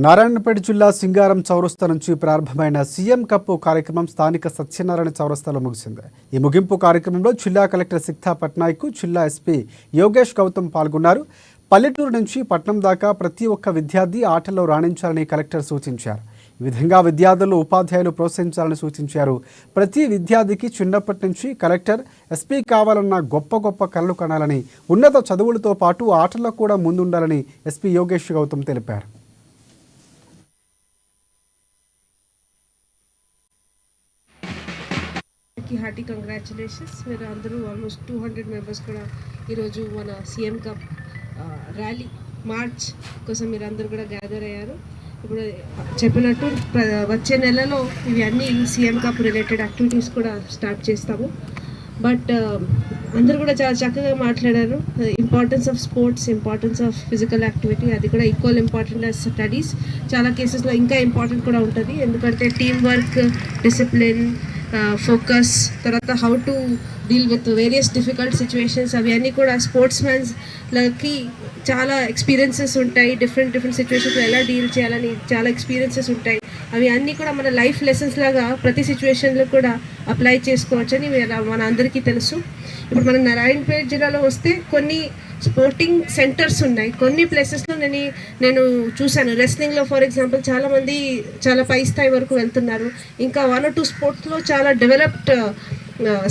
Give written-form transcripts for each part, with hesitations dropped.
నారాయణపేట జిల్లా సింగారం చౌరస్తా నుంచి ప్రారంభమైన సీఎం కప్ కార్యక్రమం స్థానిక సత్యనారాయణ చౌరస్తాలో ముగిసింది. ఈ ముగింపు కార్యక్రమంలో జిల్లా కలెక్టర్ సిక్తా పట్నాయక్, జిల్లా ఎస్పీ యోగేష్ గౌతమ్ పాల్గొన్నారు. పల్లెటూరు నుంచి పట్నం దాకా ప్రతి ఒక్క విద్యార్థి ఆటల్లో రాణించాలని కలెక్టర్ సూచించారు. ఈ విధంగా విద్యార్థులు, ఉపాధ్యాయులు ప్రోత్సహించాలని సూచించారు. ప్రతి విద్యార్థికి చిన్నప్పటి నుంచి కలెక్టర్, ఎస్పీ కావాలన్న గొప్ప గొప్ప కలలు కనాలని, ఉన్నత చదువులతో పాటు ఆటల్లో కూడా ముందుండాలని ఎస్పీ యోగేష్ గౌతమ్ తెలిపారు. Hearty congratulations. మీరు అందరూ ఆల్మోస్ట్ 200 మెంబర్స్ కూడా ఈరోజు మన సీఎం కప్ ర్యాలీ మార్చ్ కోసం మీరు అందరూ కూడా గ్యాదర్ అయ్యారు. ఇప్పుడు చెప్పినట్టు వచ్చే నెలలో ఇవి అన్నీ సీఎం కప్ రిలేటెడ్ యాక్టివిటీస్ కూడా స్టార్ట్ చేస్తాము. బట్ అందరూ కూడా చాలా చక్కగా మాట్లాడారు. Importance of sports, importance of physical activity, అది కూడా ఈక్వల్ ఇంపార్టెంట్ యాజ్ స్టడీస్. చాలా కేసెస్లో ఇంకా ఇంపార్టెంట్ కూడా ఉంటుంది. ఎందుకంటే టీమ్ వర్క్, డిసిప్లిన్, ఫోకస్, తర్వాత how to deal with various difficult situations, అవన్నీ కూడా స్పోర్ట్స్ మ్యాన్స్లకి చాలా ఎక్స్పీరియన్సెస్ ఉంటాయి. డిఫరెంట్ సిచ్యువేషన్స్లో ఎలా డీల్ చేయాలని చాలా ఎక్స్పీరియన్సెస్ ఉంటాయి. అవి అన్నీ కూడా మన లైఫ్ లెసన్స్ లాగా ప్రతి సిచ్యువేషన్లో కూడా అప్లై చేసుకోవచ్చని మన అందరికీ తెలుసు. ఇప్పుడు మన నారాయణపేట జిల్లాలో వస్తే కొన్ని స్పోర్టింగ్ సెంటర్స్ ఉన్నాయి. కొన్ని ప్లేసెస్లో నేను చూశాను. రెస్లింగ్లో ఫర్ ఎగ్జాంపుల్ చాలామంది చాలా పై స్థాయి వరకు వెళ్తున్నారు. ఇంకా 1 or 2 స్పోర్ట్స్లో చాలా డెవలప్డ్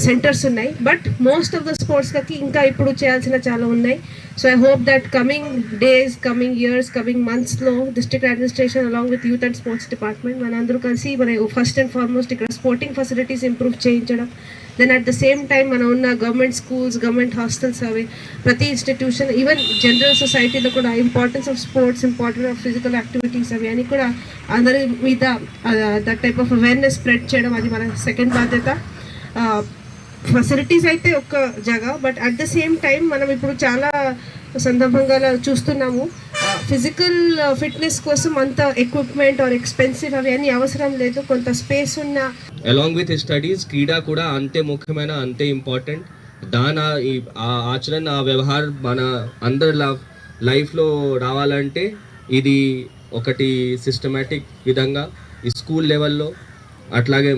సెంటర్స్ ఉన్నాయి. బట్ మోస్ట్ ఆఫ్ ద స్పోర్ట్స్కి ఇంకా ఇప్పుడు చేయాల్సిన చాలా ఉన్నాయి. So I hope that coming days, coming years, coming మంత్స్లో district administration along with youth and sports department మనందరూ కలిసి మన ఫస్ట్ అండ్ ఫార్మోస్ట్ ఇక్కడ స్పోర్టింగ్ ఫెసిలిటీస్ ఇంప్రూవ్ చేయించడం, then at the same time మనం ఉన్న గవర్నమెంట్ స్కూల్స్, గవర్నమెంట్ హాస్టల్స్, అవి ప్రతి ఇన్స్టిట్యూషన్, ఈవెన్ జనరల్ సొసైటీలో కూడా importance of sports, importance of physical activities, అవి అని కూడా అందరి మీద that type of awareness spread చేయడం, అది మన సెకండ్ బాధ్యత. ఫెసిలిటీస్ అయితే ఒక్క జగ, but at the same time మనం ఇప్పుడు చాలా సందర్భంగా చూస్తున్నాము, ఫిజికల్ ఫిట్నెస్ కోసం అంత ఎక్విప్మెంట్ ఆర్ ఎక్స్పెన్సివ్ అవి అన్నీ అవసరం లేదు. కొంత స్పేస్ ఉన్న అలాంగ్ విత్ స్టడీస్ క్రీడా కూడా అంతే ముఖ్యమైన, అంతే ఇంపార్టెంట్. ఆచరణ, ఆ వ్యవహారం మన అందరి లైఫ్లో రావాలంటే ఇది ఒకటి సిస్టమేటిక్ విధంగా ఈ స్కూల్ లెవెల్లో, అట్లాగే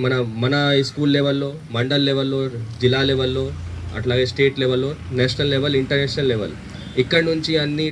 మన స్కూల్ లెవెల్లో, మండల్ లెవెల్లో, జిల్లా లెవెల్లో, అట్లాగే స్టేట్ లెవెల్లో, నేషనల్ లెవెల్, ఇంటర్నేషనల్ లెవెల్, ఇక్కడ నుంచి అన్ని